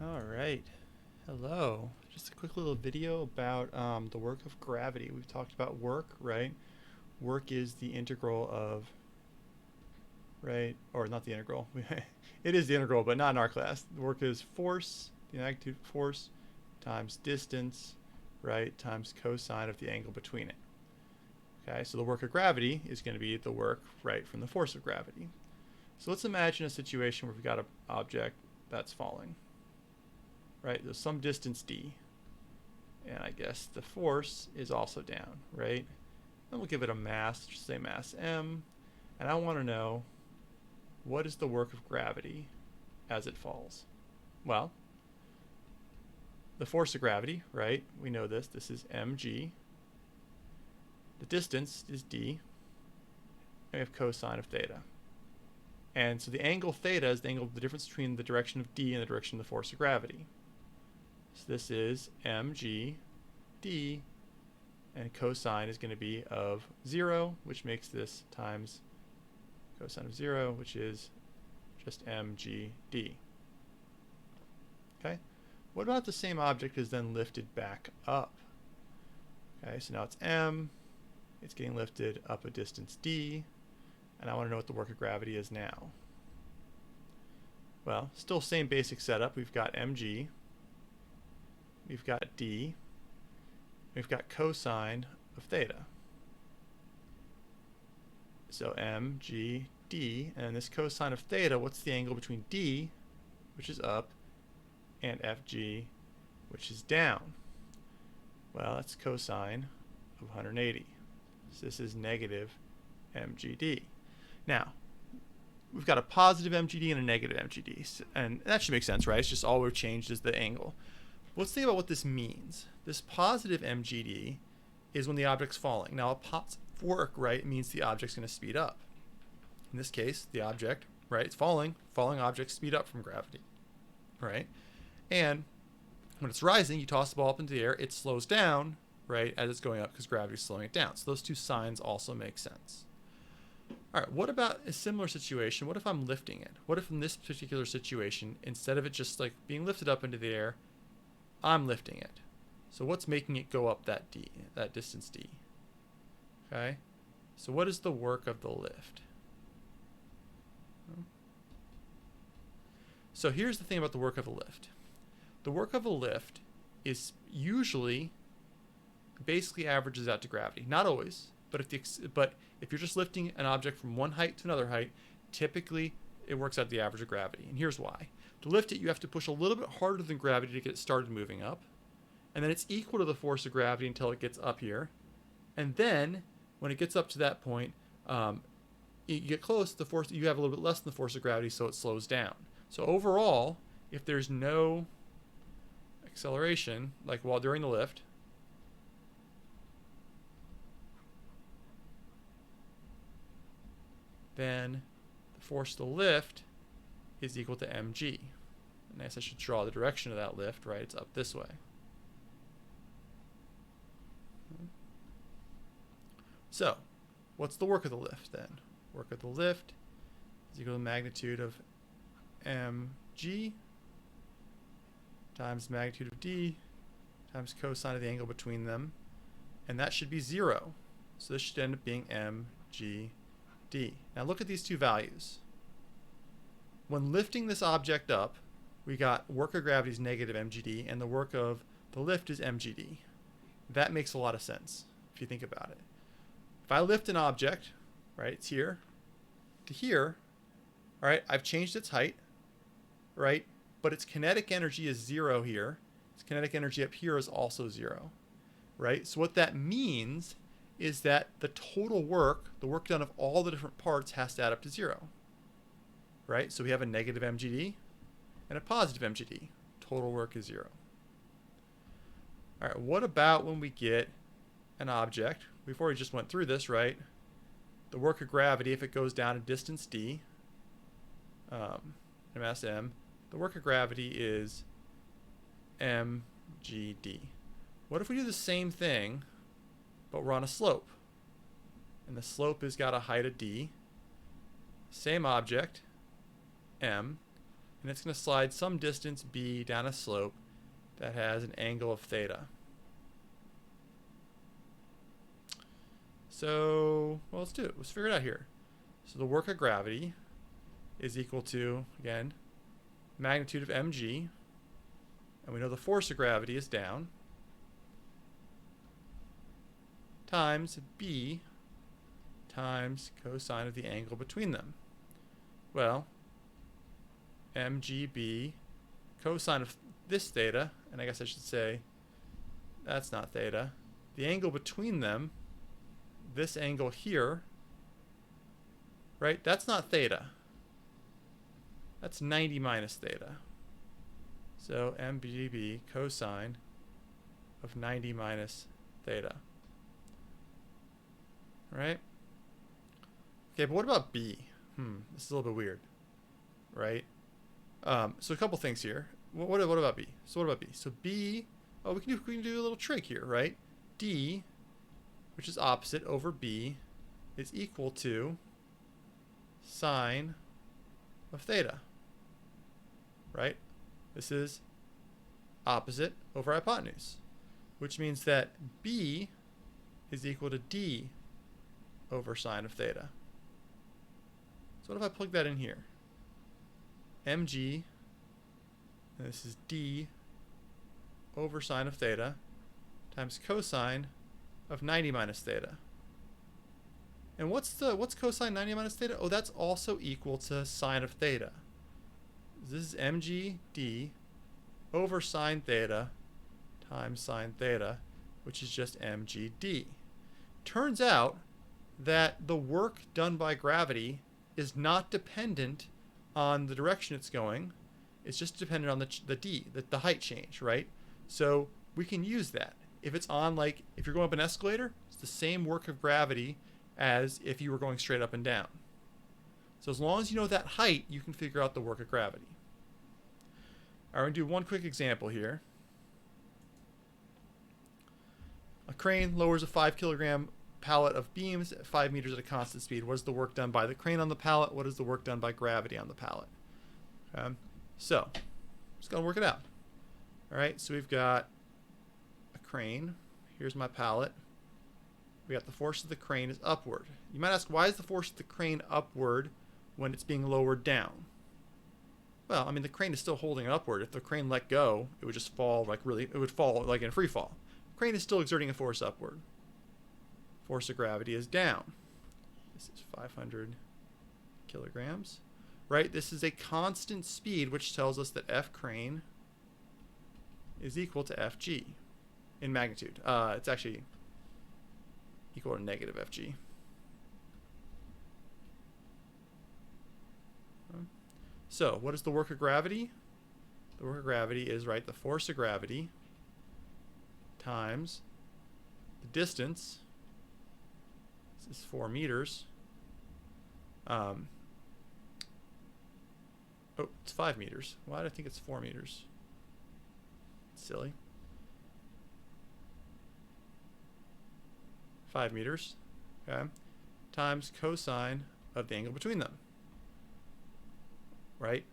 All right. Hello. Just a quick little video about the work of gravity. We've talked about work, right? Work is the integral of, right? Or not the integral. It is the integral, but not in our class. Work is force, the magnitude of force, times distance, right? Times cosine of the angle between it. Okay, so the work of gravity is going to be the work, right, from the force of gravity. So let's imagine a situation where we've got an object that's falling, right? There's some distance d. And I guess the force is also down, right? Then we'll give it a mass, just say mass m. And I want to know, what is the work of gravity as it falls? Well, the force of gravity, right? We know this. This is mg. The distance is d. And we have cosine of theta. And so the angle theta is the angle of the difference between the direction of d and the direction of the force of gravity. So this is mg d, and cosine is going to be of 0, which makes this times cosine of 0, which is just mgd. Okay? What about the same object is then lifted back up? Okay, so now it's m, it's getting lifted up a distance d, and I want to know what the work of gravity is now. Well, still same basic setup. We've got mg, we've got d, we've got cosine of theta. So mg d, and this cosine of theta, what's the angle between d, which is up, and fg, which is down? Well, that's cosine of 180. So this is negative mgd. Now, we've got a positive mgd and a negative mgd, and that should make sense, right? It's just all we've changed is the angle. Let's think about what this means. This positive mgd is when the object's falling. Now, a positive work, right, means the object's going to speed up. In this case, the object, right, it's falling. Falling objects speed up from gravity, right? And when it's rising, you toss the ball up into the air, it slows down, right, as it's going up because gravity's slowing it down. So those two signs also make sense. All right, what about a similar situation? What if I'm lifting it? What if in this particular situation, instead of it just like being lifted up into the air, I'm lifting it? So what's making it go up that d, that distance d? Okay, so what is the work of the lift? So here's the thing about the work of a lift. The work of a lift is usually basically averages out to gravity. Not always, but if you're just lifting an object from one height to another height, typically it works out the average of gravity. And here's why. To lift it, you have to push a little bit harder than gravity to get it started moving up. And then it's equal to the force of gravity until it gets up here. And then when it gets up to that point, you get close, the force, you have a little bit less than the force of gravity, so it slows down. So overall, if there's no acceleration, like while during the lift, then the force to lift is equal to mg. And I guess I should draw the direction of that lift, right? It's up this way. So, what's the work of the lift then? Work of the lift is equal to the magnitude of mg times magnitude of d times cosine of the angle between them. And that should be 0. So this should end up being mgd. Now look at these two values. When lifting this object up, we got work of gravity is negative mgd, and the work of the lift is mgd. That makes a lot of sense if you think about it. If I lift an object, right, it's here to here, all right, I've changed its height, right, but its kinetic energy is 0 here. Its kinetic energy up here is also 0, right? So what that means is that the total work, the work done of all the different parts, has to add up to 0, right? So we have a negative mgd and a positive mgd. Total work is 0. All right, what about when we get an object? We've already just went through this, right? The work of gravity, if it goes down a distance d, mass m, the work of gravity is mgd. What if we do the same thing, but we're on a slope? And the slope has got a height of d, same object, m, and it's going to slide some distance b down a slope that has an angle of theta. So, well, let's do it. Let's figure it out here. So the work of gravity is equal to, again, magnitude of mg, and we know the force of gravity is down, times b times cosine of the angle between them. Well, mgb cosine of this theta, and I guess I should say that's not theta, the angle between them, this angle here, right, that's not theta. That's 90 minus theta. So mgb cosine of 90 minus theta. Right? Okay, but what about b? This is a little bit weird, right? So a couple things here. What about b? So what about b? So b, oh, we can do a little trick here, right? D, which is opposite over b, is equal to sine of theta, right? This is opposite over hypotenuse, which means that b is equal to d over sine of theta. So what if I plug that in here? mg, and this is d over sine of theta times cosine of 90 minus theta. And what's cosine 90 minus theta? Oh, that's also equal to sine of theta. This is mg d over sine theta times sine theta, which is just mg d. Turns out that the work done by gravity is not dependent on the direction it's going. It's just dependent on the d, the height change, right? So we can use that. If it's on, like, if you're going up an escalator, it's the same work of gravity as if you were going straight up and down. So as long as you know that height, you can figure out the work of gravity. All right, we're going to do one quick example here. A crane lowers a 5 kilogram pallet of beams at 5 meters at a constant speed. What is the work done by the crane on the pallet? What is the work done by gravity on the pallet? So, just going to work it out. All right, so we've got a crane. Here's my pallet. We got the force of the crane is upward. You might ask, why is the force of the crane upward when it's being lowered down? Well, I mean, the crane is still holding it upward. If the crane let go, it would just fall it would fall like in free fall. The crane is still exerting a force upward. Force of gravity is down. This is 500 kilograms, right? This is a constant speed, which tells us that F crane is equal to Fg in magnitude. It's actually equal to negative Fg. So what is the work of gravity? The work of gravity is, right, the force of gravity times the distance. This is 4 meters. Oh, it's 5 meters. Why do I think it's 4 meters? It's silly. 5 meters, okay, times cosine of the angle between them, right?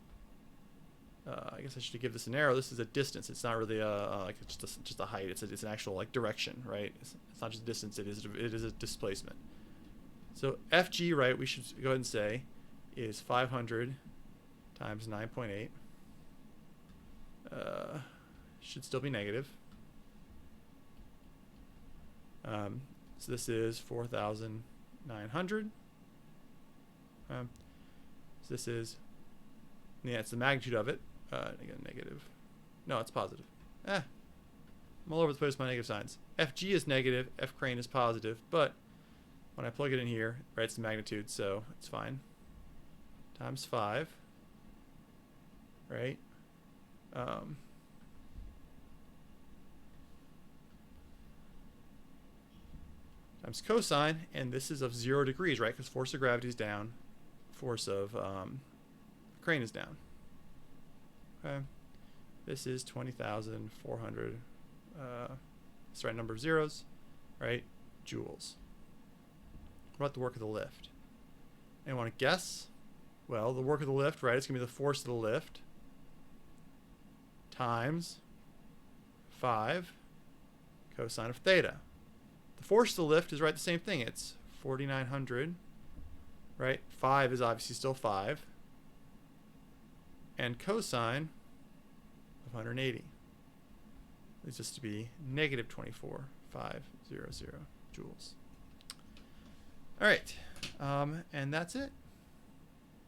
I guess I should give this an arrow. This is a distance. It's not really like it's just a height. It's an actual like direction, right? It's not just distance. It is a displacement. So Fg, right, we should go ahead and say is 500 times 9.8. Should still be negative. So this is 4,900. So this is, yeah, it's the magnitude of it. Again, negative. No, it's positive. I'm all over the place with my negative signs. Fg is negative, F crane is positive, but when I plug it in here, right, it's the magnitude, so it's fine. Times 5, right? Times cosine, and this is of 0 degrees, right? Because force of gravity is down, force of crane is down. Okay, this is 20,400. It's the right number of zeros, right? Joules. What about the work of the lift? Anyone want to guess? Well, the work of the lift, right? It's gonna be the force of the lift times 5 cosine of theta. The force of the lift is right the same thing. It's 4,900, right? 5 is obviously still 5. And cosine of 180 is just to be negative 24,500 joules. All right, and that's it.